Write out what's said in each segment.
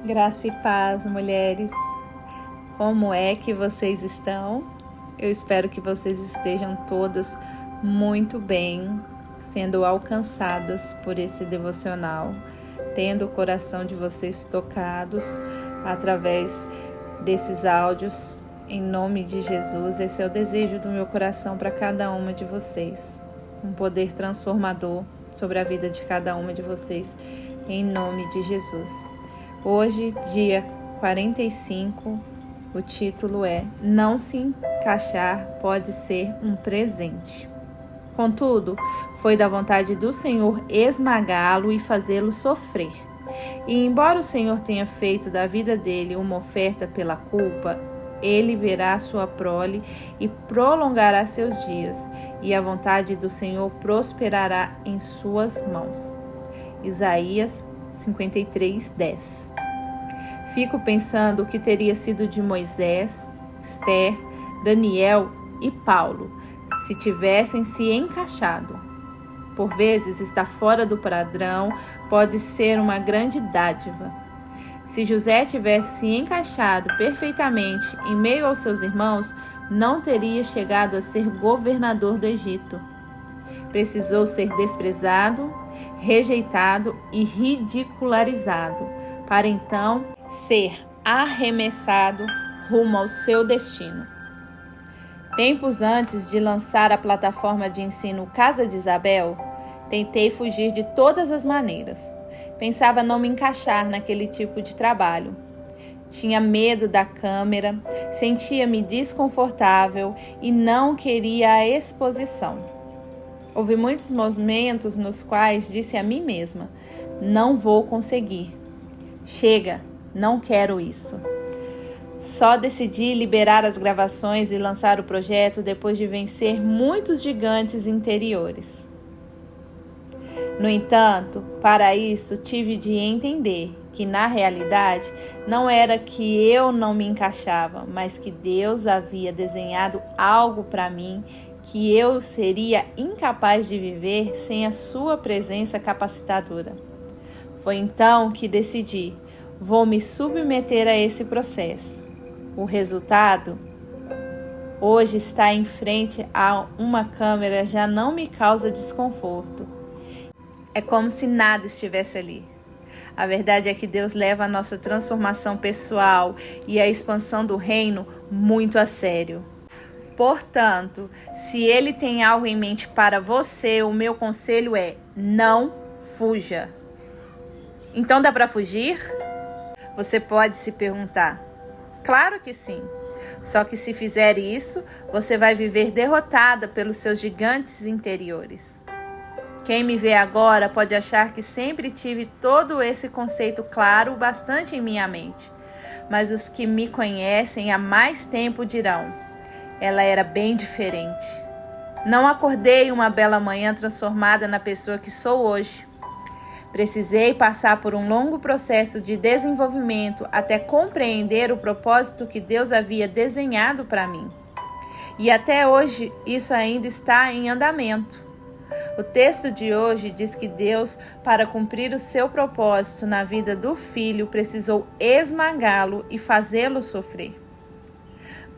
Graça e paz, mulheres. Como é que vocês estão? Eu espero que vocês estejam todas muito bem, sendo alcançadas por esse devocional, tendo o coração de vocês tocados através desses áudios. Em nome de Jesus, esse é o desejo do meu coração para cada uma de vocês. Um poder transformador sobre a vida de cada uma de vocês, em nome de Jesus. Hoje, dia 45, o título é Não se encaixar pode ser um presente. Contudo, foi da vontade do Senhor esmagá-lo e fazê-lo sofrer. E embora o Senhor tenha feito da vida dele uma oferta pela culpa, ele verá sua prole e prolongará seus dias, e a vontade do Senhor prosperará em suas mãos. Isaías 53:10. Fico pensando o que teria sido de Moisés, Esther, Daniel e Paulo se tivessem se encaixado. Por vezes, estar fora do padrão pode ser uma grande dádiva. Se José tivesse se encaixado perfeitamente em meio aos seus irmãos, não teria chegado a ser governador do Egito. Precisou ser desprezado, rejeitado e ridicularizado, para então ser arremessado rumo ao seu destino. Tempos antes de lançar a plataforma de ensino Casa de Isabel, tentei fugir de todas as maneiras. Pensava não me encaixar naquele tipo de trabalho. Tinha medo da câmera, sentia-me desconfortável e não queria a exposição. Houve muitos momentos nos quais disse a mim mesma: não vou conseguir. Chega, não quero isso. Só decidi liberar as gravações e lançar o projeto depois de vencer muitos gigantes interiores. No entanto, para isso tive de entender que na realidade não era que eu não me encaixava, mas que Deus havia desenhado algo para mim que eu seria incapaz de viver sem a sua presença capacitadora. Foi então que decidi, vou me submeter a esse processo. O resultado, hoje estar em frente a uma câmera já não me causa desconforto. É como se nada estivesse ali. A verdade é que Deus leva a nossa transformação pessoal e a expansão do reino muito a sério. Portanto, se Ele tem algo em mente para você, o meu conselho é: não fuja. Então dá para fugir? Você pode se perguntar. Claro que sim. Só que se fizer isso, você vai viver derrotada pelos seus gigantes interiores. Quem me vê agora pode achar que sempre tive todo esse conceito claro bastante em minha mente. Mas os que me conhecem há mais tempo dirão: ela era bem diferente. Não acordei uma bela manhã transformada na pessoa que sou hoje. Precisei passar por um longo processo de desenvolvimento até compreender o propósito que Deus havia desenhado para mim. E até hoje isso ainda está em andamento. O texto de hoje diz que Deus, para cumprir o seu propósito na vida do filho, precisou esmagá-lo e fazê-lo sofrer.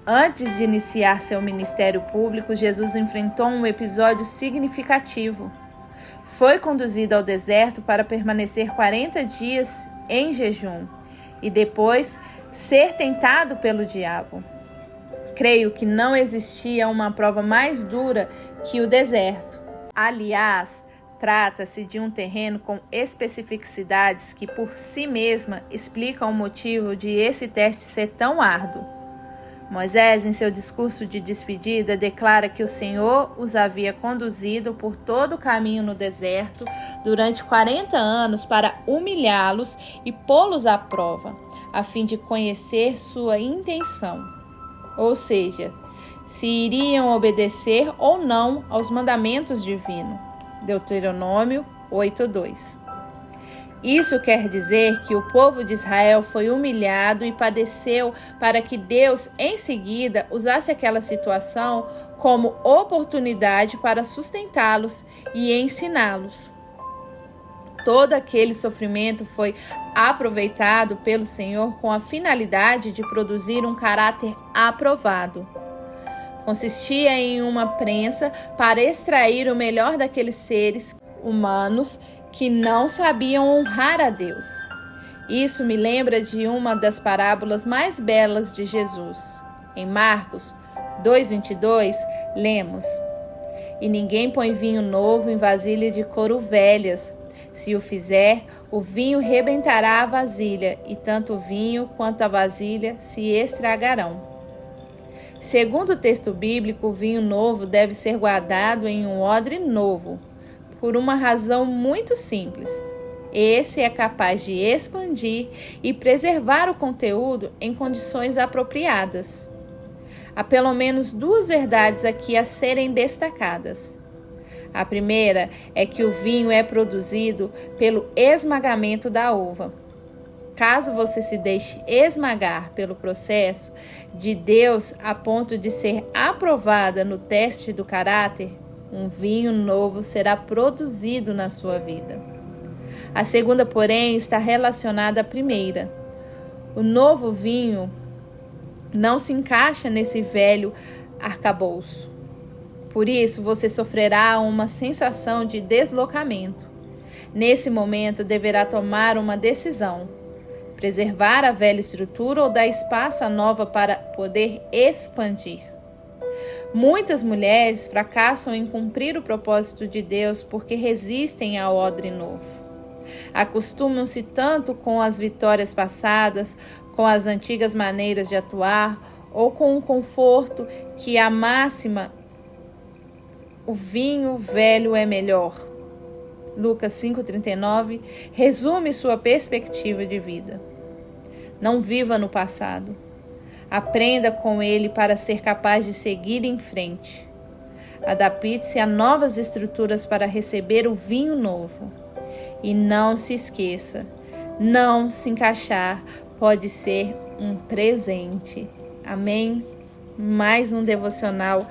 Antes de iniciar seu ministério público, Jesus enfrentou um episódio significativo. Foi conduzido ao deserto para permanecer 40 dias em jejum e depois ser tentado pelo diabo. Creio que não existia uma prova mais dura que o deserto. Aliás, trata-se de um terreno com especificidades que por si mesma explicam o motivo de esse teste ser tão árduo. Moisés, em seu discurso de despedida, declara que o Senhor os havia conduzido por todo o caminho no deserto durante 40 anos para humilhá-los e pô-los à prova, a fim de conhecer sua intenção. Ou seja, se iriam obedecer ou não aos mandamentos divinos. Deuteronômio 8:2. Isso quer dizer que o povo de Israel foi humilhado e padeceu para que Deus, em seguida, usasse aquela situação como oportunidade para sustentá-los e ensiná-los. Todo aquele sofrimento foi aproveitado pelo Senhor com a finalidade de produzir um caráter aprovado. Consistia em uma prensa para extrair o melhor daqueles seres humanos que não sabiam honrar a Deus. Isso me lembra de uma das parábolas mais belas de Jesus. Em Marcos 2:22, lemos: E ninguém põe vinho novo em vasilha de couro velhas. Se o fizer, o vinho rebentará a vasilha, e tanto o vinho quanto a vasilha se estragarão. Segundo o texto bíblico, o vinho novo deve ser guardado em um odre novo, por uma razão muito simples. Esse é capaz de expandir e preservar o conteúdo em condições apropriadas. Há pelo menos duas verdades aqui a serem destacadas. A primeira é que o vinho é produzido pelo esmagamento da uva. Caso você se deixe esmagar pelo processo de Deus a ponto de ser aprovada no teste do caráter, um vinho novo será produzido na sua vida. A segunda, porém, está relacionada à primeira. O novo vinho não se encaixa nesse velho arcabouço. Por isso, você sofrerá uma sensação de deslocamento. Nesse momento, deverá tomar uma decisão: preservar a velha estrutura ou dar espaço à nova para poder expandir. Muitas mulheres fracassam em cumprir o propósito de Deus porque resistem ao odre novo. Acostumam-se tanto com as vitórias passadas, com as antigas maneiras de atuar ou com o conforto que a máxima "o vinho velho é melhor", Lucas 5,39, resume sua perspectiva de vida. Não viva no passado. Aprenda com ele para ser capaz de seguir em frente. Adapte-se a novas estruturas para receber o vinho novo. E não se esqueça, não se encaixar pode ser um presente. Amém? Mais um devocional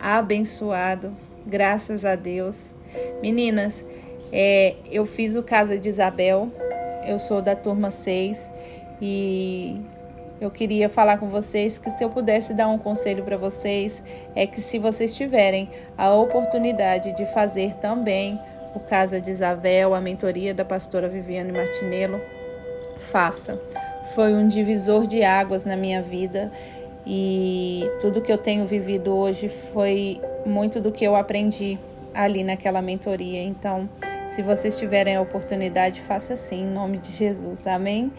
abençoado. Graças a Deus. Meninas, eu fiz o Casa de Isabel. Eu sou da turma 6 e eu queria falar com vocês que se eu pudesse dar um conselho para vocês, é que se vocês tiverem a oportunidade de fazer também o Casa de Isabel, a mentoria da pastora Viviane Martinello, faça. Foi um divisor de águas na minha vida e tudo que eu tenho vivido hoje foi muito do que eu aprendi ali naquela mentoria. Então, se vocês tiverem a oportunidade, faça sim, em nome de Jesus. Amém?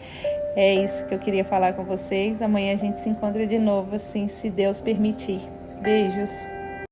É isso que eu queria falar com vocês. Amanhã a gente se encontra de novo, assim, se Deus permitir. Beijos!